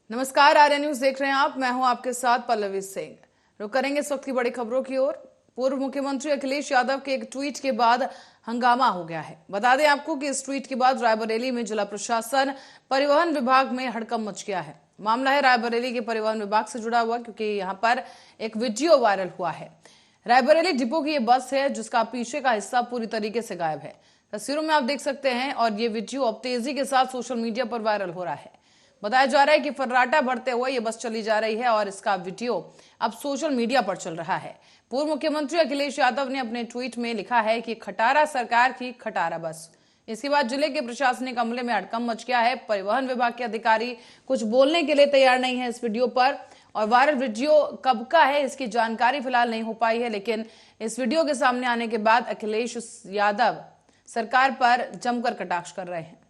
नमस्कार, आर्या न्यूज देख रहे हैं आप। मैं हूं आपके साथ पल्लवी सिंह। रुक करेंगे इस वक्त की बड़ी खबरों की ओर। पूर्व मुख्यमंत्री अखिलेश यादव के एक ट्वीट के बाद हंगामा हो गया है। बता दें आपको कि इस ट्वीट के बाद रायबरेली में जिला प्रशासन परिवहन विभाग में हड़कंप मच गया है। मामला है रायबरेली के परिवहन विभाग से जुड़ा हुआ, क्योंकि यहाँ पर एक वीडियो वायरल हुआ है। रायबरेली डिपो की ये बस है जिसका पीछे का हिस्सा पूरी तरीके से गायब है। तस्वीरों में आप देख सकते हैं और ये वीडियो अब तेजी के साथ सोशल मीडिया पर वायरल हो रहा है। बताया जा रहा है कि फर्राटा भरते हुए ये बस चली जा रही है और इसका वीडियो अब सोशल मीडिया पर चल रहा है। पूर्व मुख्यमंत्री अखिलेश यादव ने अपने ट्वीट में लिखा है कि खटारा सरकार की खटारा बस। इसके बाद जिले के प्रशासनिक अमले में हड़कंप मच गया है। परिवहन विभाग के अधिकारी कुछ बोलने के लिए तैयार नहीं है इस वीडियो पर, और वायरल वीडियो कब का है इसकी जानकारी फिलहाल नहीं हो पाई है। लेकिन इस वीडियो के सामने आने के बाद अखिलेश यादव सरकार पर जमकर कटाक्ष कर रहे हैं।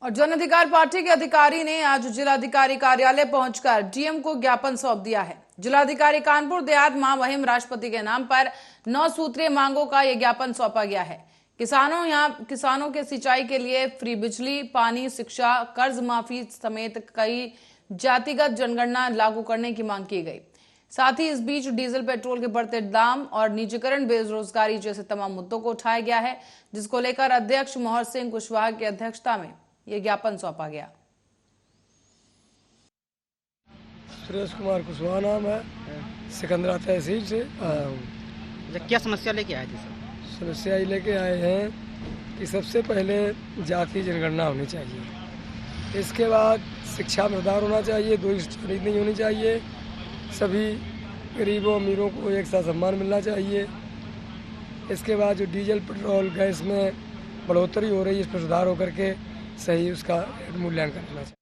और जन अधिकार पार्टी के अधिकारी ने आज जिलाधिकारी कार्यालय पहुंचकर डीएम को ज्ञापन सौंप दिया है। जिलाधिकारी कानपुर देहात महामहिम राष्ट्रपति के नाम पर 9 सूत्रीय मांगों का यह ज्ञापन सौंपा गया है। किसानों के सिंचाई के लिए फ्री बिजली, पानी, शिक्षा, कर्ज माफी समेत कई जातिगत जनगणना लागू करने की मांग की गई। साथ ही इस बीच डीजल पेट्रोल के बढ़ते दाम और निजीकरण, बेरोजगारी जैसे तमाम मुद्दों को उठाया गया है, जिसको लेकर अध्यक्ष मोहर सिंह कुशवाहा की अध्यक्षता में यह ज्ञापन सौंपा गया। सुरेश कुमार कुशवाहा नाम है, सिकंदरा तहसील से आया हूँ। क्या समस्या लेके आए थे सर? समस्या ये लेके आए हैं कि सबसे पहले जाति जनगणना होनी चाहिए, इसके बाद शिक्षा में सुधार होना चाहिए, दो श्रेणी नहीं होनी चाहिए, सभी गरीबों अमीरों को एक साथ सम्मान मिलना चाहिए। इसके बाद जो डीजल पेट्रोल गैस में बढ़ोतरी हो रही है, इस पर सुधार होकर के सही उसका मूल्यांकन करना चाहिए।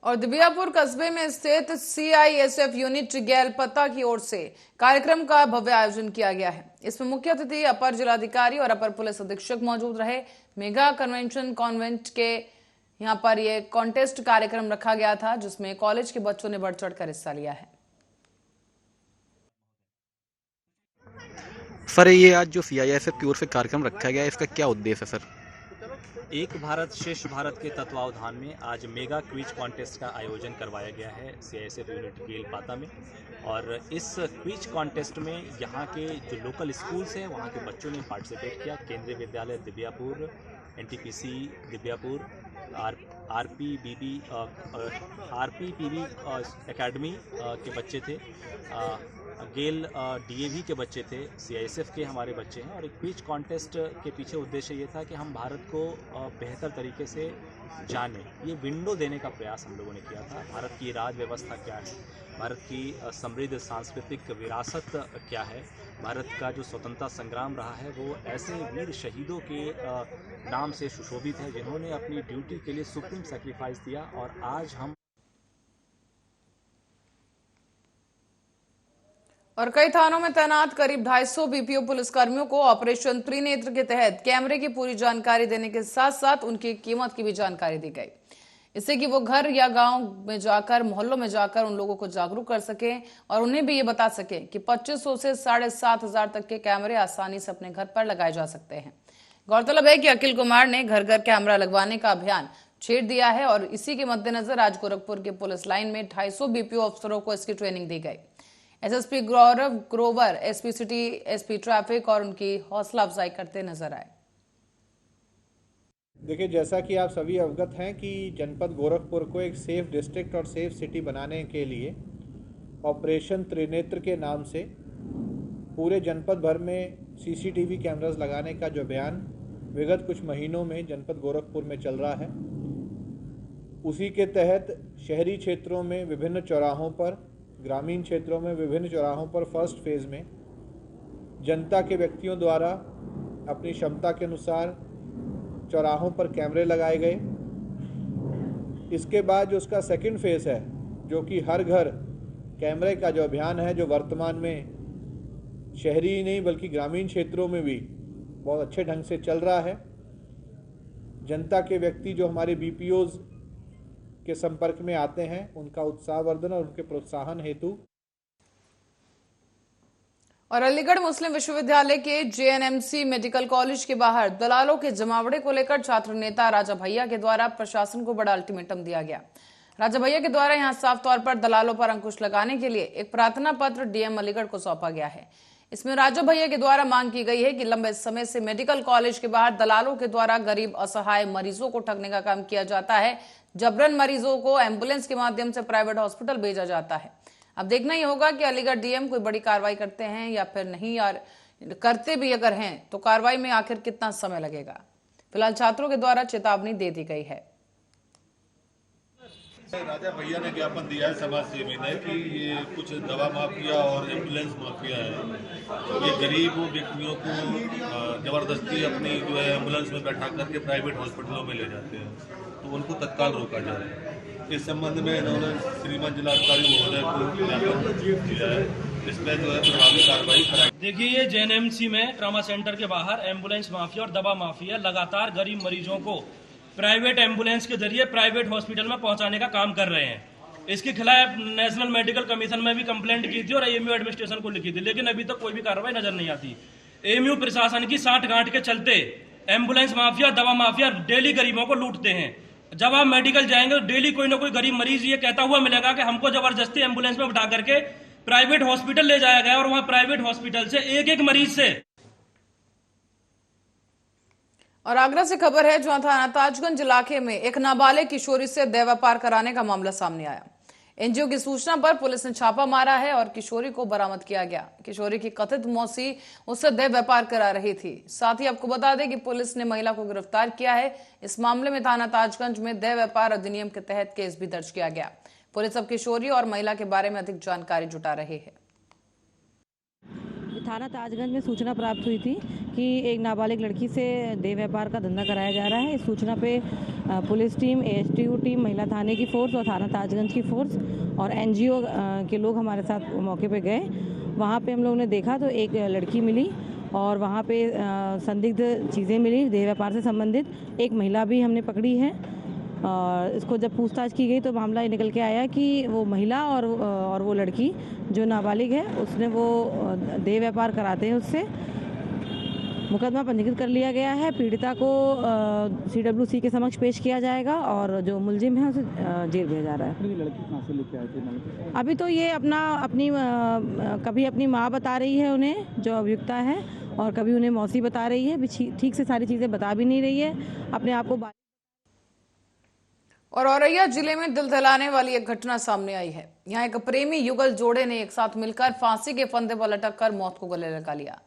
और दिव्यापुर कस्बे में स्थित सीआईएसएफ यूनिट गैलपत्ता की ओर से कार्यक्रम का भव्य आयोजन किया गया है। इसमें मुख्य अतिथि अपर जिलाधिकारी और अपर पुलिस अधीक्षक मौजूद रहे। मेगा कन्वेंशन कॉन्वेंट के यहाँ पर यह कॉन्टेस्ट कार्यक्रम रखा गया था, जिसमें कॉलेज के बच्चों ने बढ़ चढ़कर हिस्सा लिया है। सर, ये आज जो सीआईएसएफ की ओर से कार्यक्रम रखा गया है, इसका क्या उद्देश्य है सर? एक भारत श्रेष्ठ भारत के तत्वावधान में आज मेगा क्विज कॉन्टेस्ट का आयोजन करवाया गया है सीआईएसएफ यूनिट गेलपाता में। और इस क्विज कॉन्टेस्ट में यहाँ के जो लोकल स्कूल्स हैं वहाँ के बच्चों ने पार्टिसिपेट किया। केंद्रीय विद्यालय दिव्यापुर, एनटीपीसी दिव्यापुर, आरपीपीबी एकेडमी के बच्चे थे, गेल डीएवी के बच्चे थे, सीआईएसएफ के हमारे बच्चे हैं। और एक क्विज कॉन्टेस्ट के पीछे उद्देश्य ये था कि हम भारत को बेहतर तरीके से जानें, ये विंडो देने का प्रयास हम लोगों ने किया था। भारत की राज व्यवस्था क्या है, भारत की समृद्ध सांस्कृतिक विरासत क्या है, भारत का जो स्वतंत्रता संग्राम रहा है वो ऐसे वीर शहीदों के नाम से सुशोभित है जिन्होंने अपनी ड्यूटी के लिए सुप्रीम सैक्रिफाइस दिया। और आज हम और कई थानों में तैनात करीब 250 बीपीओ पुलिसकर्मियों को ऑपरेशन त्रिनेत्र के तहत कैमरे की पूरी जानकारी देने के साथ साथ उनकी कीमत की भी जानकारी दी गई, इससे कि वो घर या गांव में जाकर, मोहल्लों में जाकर उन लोगों को जागरूक कर सके और उन्हें भी ये बता सके कि 2500 से 7,500 तक के कैमरे आसानी से अपने घर पर लगाए जा सकते हैं। गौरतलब है कि अखिल कुमार ने घर घर कैमरा लगवाने का अभियान छेड़ दिया है और इसी के मद्देनजर आज गोरखपुर के पुलिस लाइन में 250 बीपीओ अफसरों को इसकी ट्रेनिंग दी गई। SSP Gaurav Grover, SP city, SP traffic और उनकी हौसला अफजाई करते नजर आए। देखिए, जैसा कि आप सभी अवगत हैं कि जनपद गोरखपुर को एक सेफ डिस्ट्रिक्ट और सेफ सिटी बनाने के लिए ऑपरेशन त्रिनेत्र के नाम से पूरे जनपद भर में सीसीटीवी कैमरास लगाने का जो अभियान विगत कुछ महीनों में जनपद गोरखपुर में चल रहा है, उसी के तहत शहरी क्षेत्रों में विभिन्न चौराहों पर, ग्रामीण क्षेत्रों में विभिन्न चौराहों पर फर्स्ट फेज में जनता के व्यक्तियों द्वारा अपनी क्षमता के अनुसार चौराहों पर कैमरे लगाए गए। इसके बाद जो उसका सेकंड फेज है, जो कि हर घर कैमरे का जो अभियान है, जो वर्तमान में शहरी ही नहीं बल्कि ग्रामीण क्षेत्रों में भी बहुत अच्छे ढंग से चल रहा है। जनता के व्यक्ति जो हमारे बीपीओज के संपर्क में आते हैं उनका उत्साहवर्धन और उनके प्रोत्साहन हेतु। और अलीगढ़ मुस्लिम विश्वविद्यालय के जेएनएमसी मेडिकल कॉलेज के बाहर दलालों के जमावड़े को लेकर छात्र नेता राजा भैया के द्वारा प्रशासन को बड़ा अल्टीमेटम दिया गया। राजा भैया के द्वारा यहां साफ तौर पर दलालों पर अंकुश लगाने के लिए एक प्रार्थना पत्र डीएम अलीगढ़ को सौंपा गया है। इसमें राजा भैया के द्वारा मांग की गई है कि लंबे समय से मेडिकल कॉलेज के बाहर दलालों के द्वारा गरीब असहाय मरीजों को ठगने का काम किया जाता है। जबरन मरीजों को एम्बुलेंस के माध्यम से प्राइवेट हॉस्पिटल भेजा जाता है। अब देखना ही होगा कि अलीगढ़ डीएम कोई बड़ी कार्रवाई करते हैं या फिर नहीं, और करते भी अगर हैं तो कार्रवाई में आखिर कितना समय लगेगा। फिलहाल छात्रों के द्वारा चेतावनी दे दी गई है। राजा भैया ने ज्ञापन दिया है समाज सेवी ने कि ये कुछ दवा माफिया और एम्बुलेंस माफिया है, ये गरीब व्यक्तियों को जबरदस्ती अपनी जो है एम्बुलेंस में बैठा करके प्राइवेट हॉस्पिटलों में ले जाते हैं, तो उनको तत्काल रोका जाए। इस संबंध में इन्होंने श्रीमान जिलाधिकारी महोदय को ज्ञापन दिया है, इसमें जो है प्रभावी कार्रवाई कराई। देखिए, ये जेएनएमसी में ट्रॉमा सेंटर के बाहर एम्बुलेंस माफिया और दवा माफिया लगातार गरीब मरीजों को प्राइवेट एम्बुलेंस के जरिए प्राइवेट हॉस्पिटल में पहुंचाने का काम कर रहे हैं। इसके खिलाफ नेशनल मेडिकल कमीशन में भी कंप्लेंट की थी और एएमयू एडमिनिस्ट्रेशन को लिखी थी, लेकिन अभी तक कोई भी कार्रवाई नजर नहीं आती। एएमयू प्रशासन की साठगांठ के चलते एम्बुलेंस माफिया, दवा माफिया डेली गरीबों को लूटते हैं। जब आप मेडिकल जाएंगे तो डेली कोई ना कोई गरीब मरीज ये कहता हुआ मिलेगा कि हमको जबरदस्ती एम्बुलेंस में बिठा करके प्राइवेट हॉस्पिटल ले जाया गया और वहां प्राइवेट हॉस्पिटल से एक मरीज से। और आगरा से खबर है, जहां थाना ताजगंज इलाके में एक नाबालिग किशोरी से देह व्यापार कराने का मामला सामने आया। एनजीओ की सूचना पर पुलिस ने छापा मारा है और किशोरी को बरामद किया गया। किशोरी की कथित मौसी उससे देह व्यापार करा रही थी। साथ ही आपको बता दें कि पुलिस ने महिला को गिरफ्तार किया है। इस मामले में थाना ताजगंज में देह व्यापार अधिनियम के तहत केस भी दर्ज किया गया। पुलिस अब किशोरी और महिला के बारे में अधिक जानकारी जुटा रही है। थाना ताजगंज में सूचना प्राप्त हुई थी कि एक नाबालिग लड़की से देह व्यापार का धंधा कराया जा रहा है। इस सूचना पे पुलिस टीम, एएसटीयू टीम, महिला थाने की फोर्स और थाना ताजगंज की फोर्स और एनजीओ के लोग हमारे साथ मौके पे गए। वहाँ पे हम लोगों ने देखा तो एक लड़की मिली और वहाँ पे संदिग्ध चीज़ें मिली देह व्यापार से संबंधित। एक महिला भी हमने पकड़ी है और इसको जब पूछताछ की गई तो मामला ये निकल के आया कि वो महिला और वो लड़की जो नाबालिग है उसने वो देह व्यापार कराते हैं उससे। मुकदमा पंजीकृत कर लिया गया है। पीड़िता को सीडब्ल्यूसी के समक्ष पेश किया जाएगा और जो मुलजिम है उसे जेल भेजा जा रहा है। लड़की कहाँ से लेके आए थे? अभी तो ये कभी अपनी माँ बता रही है उन्हें जो अभियुक्ता है, और कभी उन्हें मौसी बता रही है। ठीक से सारी चीज़ें बता भी नहीं रही है अपने आप को। और औरैया जिले में दिल दहलाने वाली एक घटना सामने आई है। यहाँ एक प्रेमी युगल जोड़े ने एक साथ मिलकर फांसी के फंदे पर लटक कर मौत को गले लगा लिया।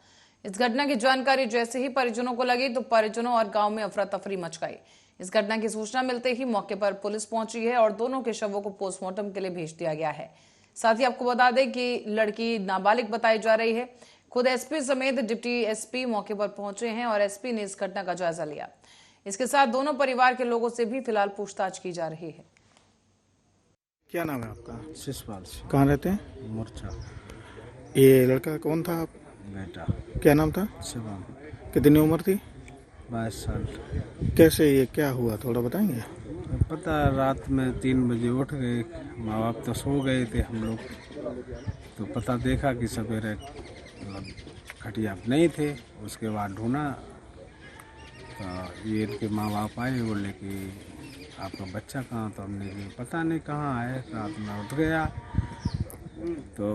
इस घटना की जानकारी जैसे ही परिजनों को लगी तो परिजनों और गांव में अफरा तफरी मच गई। इस घटना की सूचना मिलते ही मौके पर पुलिस पहुंची है और दोनों के शवों को पोस्टमार्टम के लिए भेज दिया गया है। साथ ही आपको बता दें कि लड़की नाबालिग बताई जा रही है। खुद एसपी समेत डिप्टी एसपी मौके पर पहुंचे हैं और एसपी ने इस घटना का जायजा लिया। इसके साथ दोनों परिवार के लोगों से भी फिलहाल पूछताछ की जा रही है। क्या नाम है आपका? शिशपाल से। कहाँ रहते हैं? मोर्चा। ये लड़का कौन था? बेटा। क्या नाम था? शिवम। कितनी उम्र थी? 22 साल। कैसे ये क्या हुआ थोड़ा बताएंगे? पता रात में 3 बजे उठ गए, माँ बाप तो सो गए थे, हम लोग तो पता देखा कि सवेरे खटिया नहीं थे। उसके बाद ढूंढा तो ये इनके माँ बाप आए, बोले कि आपका बच्चा कहाँ? तो हमने कि पता नहीं कहाँ है, रात में उठ गया। तो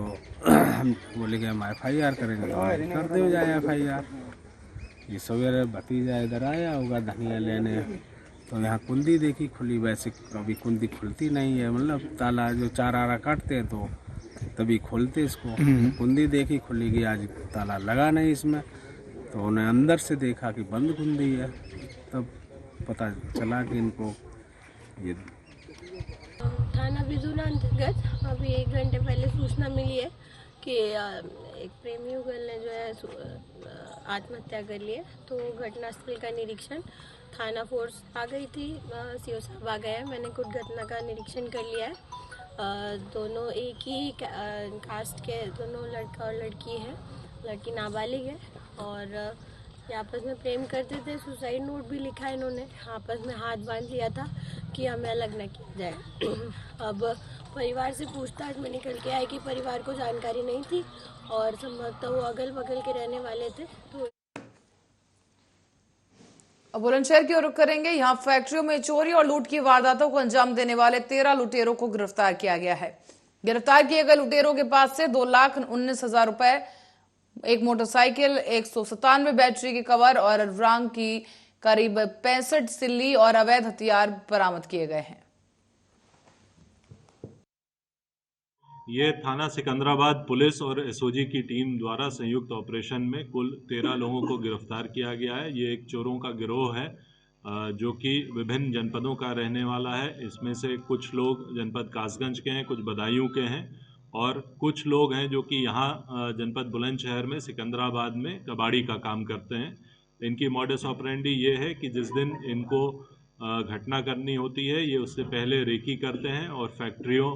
हम बोले कि हम FIR करेंगे, तो कर दे जाए FIR। ये सवेरे भतीजा इधर आया होगा धनिया लेने, तो यहाँ कुंडी देखी खुली। वैसे कभी कुंडी खुलती नहीं है, मतलब ताला जो 4 आरा काटते हैं तो तभी खोलते इसको। कुंडी देखी खुली गई, आज ताला लगा नहीं इसमें। तो उन्हें अंदर से देखा कि बंद कुंडी है, तब पता चला कि इनको ये थाना बिजूना अंतर्गत अभी 1 घंटे पहले सूचना मिली है कि एक प्रेमी युगल ने जो है आत्महत्या कर ली है। तो घटनास्थल का निरीक्षण थाना फोर्स आ गई थी, सीओ साहब आ गए हैं। मैंने खुद घटना का निरीक्षण कर लिया है। दोनों एक ही कास्ट के, दोनों लड़का और लड़की है। लड़की नाबालिग है और ये आपस में प्रेम करते थे। सुसाइड नोट भी लिखा है इन्होंने, आपस में हाथ बांध लिया था। कि हमें अलग न किया जाए। अब परिवार से पूछताछ में निकल के आया कि परिवार को जानकारी नहीं थी और संभवतः वो अगल बगल के रहने वाले थे। तो अब बुलंदशहर की ओर रुख करेंगे। यहाँ फैक्ट्रियों में चोरी और लूट की वारदातों को अंजाम देने वाले 13 लुटेरों को गिरफ्तार किया गया है। गिरफ्तार किए गए लुटेरों के पास से 2,19,000 रुपए, एक मोटरसाइकिल, 197 बैटरी के कवर और रंग की करीब 65 सिल्ली और अवैध हथियार बरामद किए गए हैं। ये थाना सिकंदराबाद पुलिस और एसओजी की टीम द्वारा संयुक्त ऑपरेशन में कुल 13 लोगों को गिरफ्तार किया गया है। ये एक चोरों का गिरोह है जो कि विभिन्न जनपदों का रहने वाला है। इसमें से कुछ लोग जनपद कासगंज के हैं, कुछ बदायूं के हैं और कुछ लोग हैं जो कि यहाँ जनपद बुलंदशहर में सिकंदराबाद में कबाड़ी का काम करते हैं। इनकी मॉडस ऑपरेंडी ये है कि जिस दिन इनको घटना करनी होती है ये उससे पहले रेकी करते हैं और फैक्ट्रियों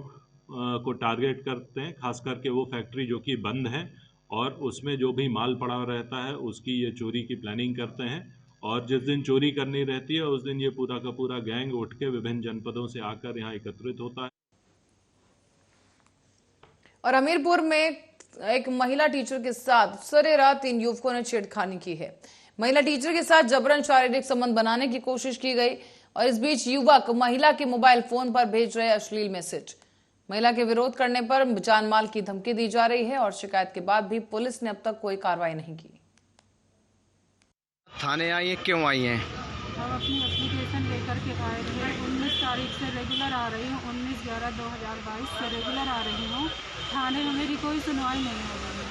को टारगेट करते हैं, खास करके वो फैक्ट्री जो कि बंद है और उसमें जो भी माल पड़ा रहता है उसकी ये चोरी की प्लानिंग करते हैं। और जिस दिन चोरी करनी रहती है उस दिन ये पूरा का पूरा गैंग उठ के विभिन्न जनपदों से आकर यहाँ एकत्रित होता है। और हमीरपुर में एक महिला टीचर के साथ सरेराह 3 युवकों ने छेड़खानी की है। महिला टीचर के साथ जबरन शारीरिक संबंध बनाने की कोशिश की गई और इस बीच युवक महिला के मोबाइल फोन पर भेज रहे अश्लील मैसेज। महिला के विरोध करने पर जान माल की धमकी दी जा रही है और शिकायत के बाद भी पुलिस ने अब तक कोई कार्रवाई नहीं की। थाने आई हैं, क्यों आई हैं? हम अपनी एप्लीकेशन लेकर के आए थे। 19 तारीख से रेगुलर आ रही हूँ, 19/11/2022 से रेगुलर आ रही हूँ। थाने में मेरी कोई सुनवाई नहीं हो रही है।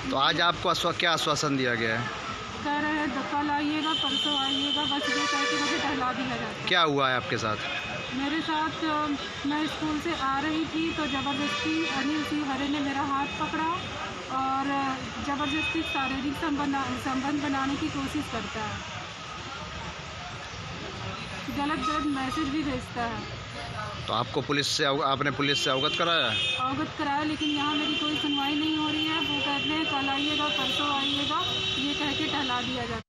तो आज आपको क्या आश्वासन दिया गया है? कह रहे हैं कल आइएगा, परसों आइएगा, बस ये कह के मुझे टहला दिया जाता है। क्या हुआ है आपके साथ? मेरे साथ मैं स्कूल से आ रही थी तो ज़बरदस्ती अनिल सिंह हरे ने मेरा हाथ पकड़ा और ज़बरदस्ती शारीरिक संबंध बनाने की कोशिश करता है। गलत मैसेज भी भेजता है। तो आपको आपने पुलिस से अवगत कराया? अवगत कराया, लेकिन यहाँ मेरी कोई सुनवाई नहीं हो रही है। वो कहते हैं कल आइएगा, परसों आइएगा, ये कह के टहला दिया जाता है।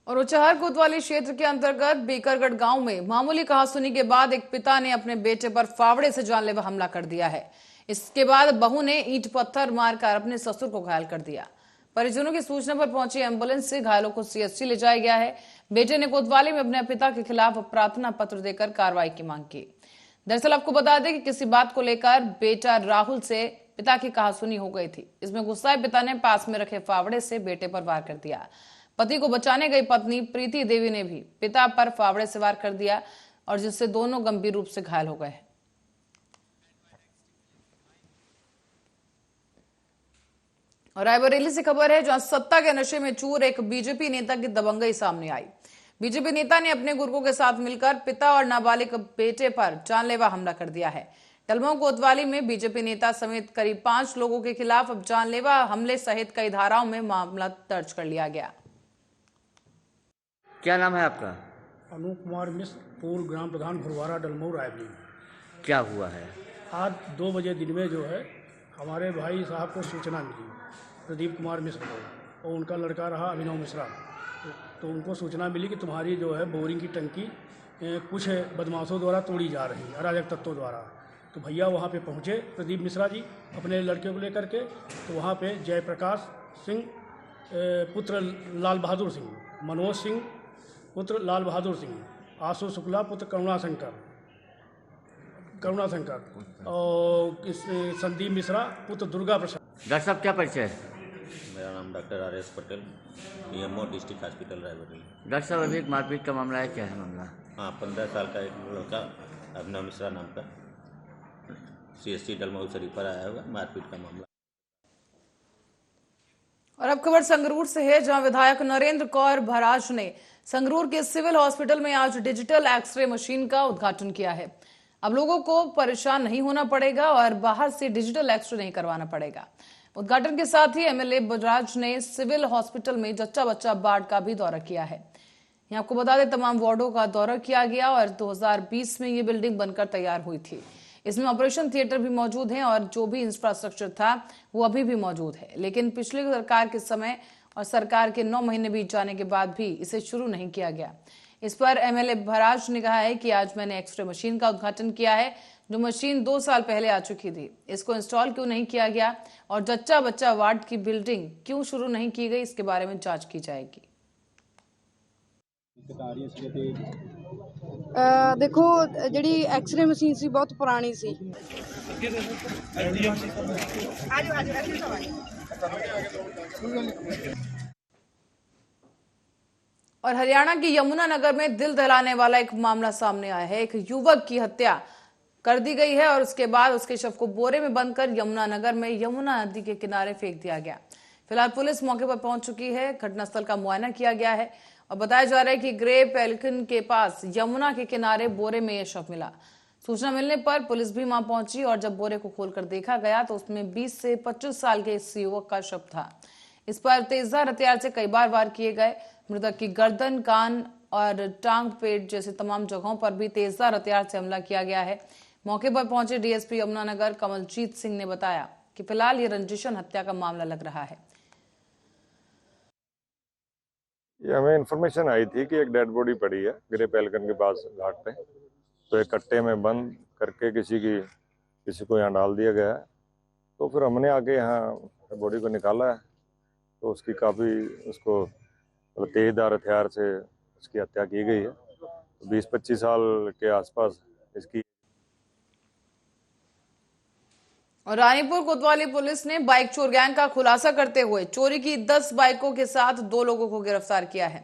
और उचहर कोतवाली क्षेत्र के अंतर्गत बेकरगढ़ गांव में मामूली कहासुनी के बाद एक पिता ने अपने बेटे पर फावड़े से जानलेवा हमला कर दिया है। इसके बाद बहू ने ईंट पत्थर मारकर अपने ससुर को घायल कर दिया। परिजनों की सूचना पर पहुंची एम्बुलेंस से घायलों को सीएचसी ले जाया गया है। बेटे ने कोतवाली में अपने पिता के खिलाफ प्रार्थना पत्र देकर कार्रवाई की मांग की। दरअसल आपको बता दें कि किसी बात को लेकर बेटा राहुल से पिता की कहासुनी हो गई थी। इसमें गुस्साए पिता ने पास में रखे फावड़े से बेटे पर वार कर दिया। पति को बचाने गई पत्नी प्रीति देवी ने भी पिता पर फावड़े से वार कर दिया और जिससे दोनों गंभीर रूप से घायल हो गए। और रायबरेली से खबर है जहां सत्ता के नशे में चूर एक बीजेपी नेता की दबंगई सामने आई। बीजेपी नेता ने अपने गुर्गों के साथ मिलकर पिता और नाबालिग बेटे पर जानलेवा हमला कर दिया है। डलमऊ कोतवाली में बीजेपी नेता समेत करीब 5 लोगों के खिलाफ अब जानलेवा हमले सहित कई धाराओं में मामला दर्ज कर लिया गया। क्या नाम है आपका? अनूप कुमार मिश्र, पूर्व ग्राम प्रधान भुरवारा, डलमऊ, रायबरेली। क्या हुआ है? आज 2 बजे दिन में जो है हमारे भाई साहब को सूचना मिली, प्रदीप कुमार मिश्र को, और उनका लड़का रहा अभिनव मिश्रा। तो उनको सूचना मिली कि तुम्हारी जो है बोरिंग की टंकी कुछ बदमाशों द्वारा तोड़ी जा रही है, अराजक तत्वों द्वारा। तो भैया वहाँ पे पहुँचे, प्रदीप मिश्रा जी अपने लड़के को लेकर के। तो वहाँ पे जयप्रकाश सिंह पुत्र लाल बहादुर सिंह, मनोज सिंह पुत्र लाल बहादुर सिंह, आशु शुक्ला पुत्र करुणाशंकर और संदीप मिश्रा पुत्र दुर्गा प्रसाद। डॉक्टर साहब क्या परिचय है? मेरा नाम doctor RS Patel, DMO district hospital Raebareli. Doctor साहब अभी एक मारपीट का मामला है, क्या है मामला? हाँ, 15 साल का एक लड़का अभिनव मिश्रा नाम का CSC डलमऊ से रिफर आया हुआ, मारपीट का मामला। और अब खबर संगरूर से है जहां विधायक नरेंद्र कौर भराज ने संगरूर के सिविल हॉस्पिटल में आज डिजिटल एक्सरे मशीन का उद्घाटन किया है। अब लोगों को परेशान नहीं होना पड़ेगा और बाहर से डिजिटल एक्सरे नहीं करवाना पड़ेगा। उद्घाटन के साथ ही MLA बजाज ने सिविल हॉस्पिटल में जच्चा बच्चा वार्ड का भी दौरा किया है। यहाँ आपको बता दें तमाम वार्डों का दौरा किया गया और 2020 में ये बिल्डिंग बनकर तैयार हुई थी। इसमें ऑपरेशन थिएटर भी मौजूद है और जो भी इंफ्रास्ट्रक्चर था वो अभी भी मौजूद है, लेकिन पिछली सरकार के समय और सरकार के 9 महीने बीत जाने के बाद भी इसे शुरू नहीं किया गया। इस पर एमएलए भराज ने कहा है कि आज मैंने एक्सरे मशीन का उद्घाटन किया है, जो मशीन 2 साल पहले आ चुकी थी। इसको इंस्टॉल क्यों नहीं किया गया और जच्चा बच्चा वार्ड की बिल्डिंग क्यों शुरू नहीं की गई, इसके बारे में जांच की जाएगी। देखो ਜਿਹੜੀ ਐਕਸਰੇ ਮਸ਼ੀਨ ਸੀ ਬਹੁਤ ਪੁਰਾਣੀ ਸੀ। और हरियाणा के यमुनानगर में दिल दहलाने वाला एक मामला सामने आया है। एक युवक की हत्या कर दी गई है और उसके बाद उसके शव को बोरे में बंद कर यमुनानगर में यमुना नदी के किनारे फेंक दिया गया। फिलहाल पुलिस मौके पर पहुंच चुकी है, घटनास्थल का मुआयना किया गया है और बताया जा रहा है कि ग्रे पेलिकन के पास यमुना के किनारे बोरे में यह शव मिला। सूचना मिलने पर पुलिस भी वहां पहुंची और जब बोरे को खोलकर देखा गया तो उसमें 20 से 25 साल के इस युवक का शव था। इस पर तेजधार हथियार से कई बार वार किए गए। मृतक की गर्दन, कान और टांग, पेट जैसे तमाम जगहों पर भी तेजधार हथियार से हमला किया गया है। मौके पर पहुंचे डीएसपी यमुनानगर कमलजीत सिंह ने बताया कि फिलहाल ये रंजिशन हत्या का मामला लग रहा है। ये हमें इन्फॉर्मेशन आई थी कि एक डेड बॉडी पड़ी है ग्रे पेलिकन के पास घाट पे, तो एक कट्टे में बंद करके किसी को यहाँ डाल दिया गया है। तो फिर हमने आके यहाँ बॉडी को निकाला है, तो उसकी काफ़ी उसको तेजधार हथियार से उसकी हत्या की गई है। 20-25 साल के आसपास इसकी। और रानीपुर कोतवाली पुलिस ने बाइक चोर गैंग का खुलासा करते हुए चोरी की 10 बाइकों के साथ 2 लोगों को गिरफ्तार किया है।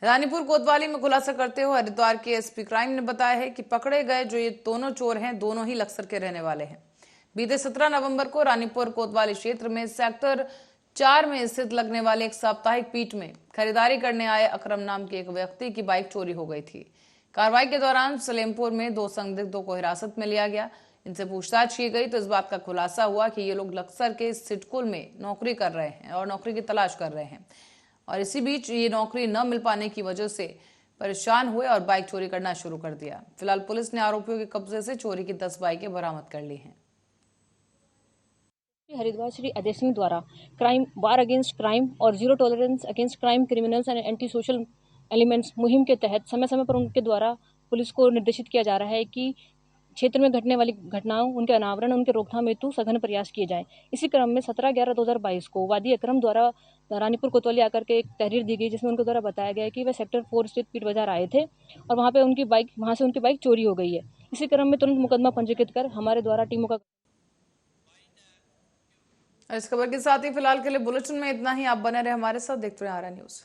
रानीपुर कोतवाली में खुलासा करते हुए हरिद्वार के एसपी क्राइम ने बताया है कि पकड़े गए जो ये दोनों चोर हैं, दोनों ही लक्सर के रहने वाले हैं। बीते 17 नवंबर को रानीपुर कोतवाली क्षेत्र में सेक्टर 4 में स्थित लगने वाले एक साप्ताहिक पीठ में खरीदारी करने आए अकरम नाम के एक व्यक्ति की बाइक चोरी हो गई थी। कार्रवाई के दौरान सलेमपुर में 2 संदिग्धों को हिरासत में लिया गया। इनसे पूछताछ की गई तो इस बात का खुलासा हुआ कि ये लोग लक्सर के सिडकुल में नौकरी कर रहे हैं और नौकरी की तलाश कर रहे हैं और इसी बीच ये नौकरी न मिल पाने की वजह से परेशान हुए और बाइक चोरी करना शुरू कर दिया। फिलहाल पुलिस ने आरोपियों के कब्जे से चोरी की 10 बाइकें बरामद कर ली हैं। हरिद्वार श्री अजय सिंह द्वारा क्राइम वार अगेंस्ट क्राइम और zero tolerance against crime, criminals and anti social elements मुहिम के तहत समय समय पर उनके द्वारा पुलिस को निर्देशित किया जा रहा है कि क्षेत्र में घटने वाली घटनाओं, उनके अनावरण, उनके रोकथाम हेतु सघन प्रयास किए जाएं। इसी क्रम में 17/11/2022 को वादी अकरम द्वारा रानीपुर कोतवाली आकर के एक तहरीर दी गई, जिसमें उनके द्वारा बताया गया कि वह सेक्टर 4 स्थित पीट बाजार आए थे और वहां से उनकी बाइक चोरी हो गई है। इसी क्रम में तुरंत मुकदमा पंजीकृत कर हमारे द्वारा टीमों का। इस खबर के साथ ही फिलहाल के लिए बुलेटिन में इतना ही। आप बने रहे हमारे साथ, देखते रहे आरा न्यूज।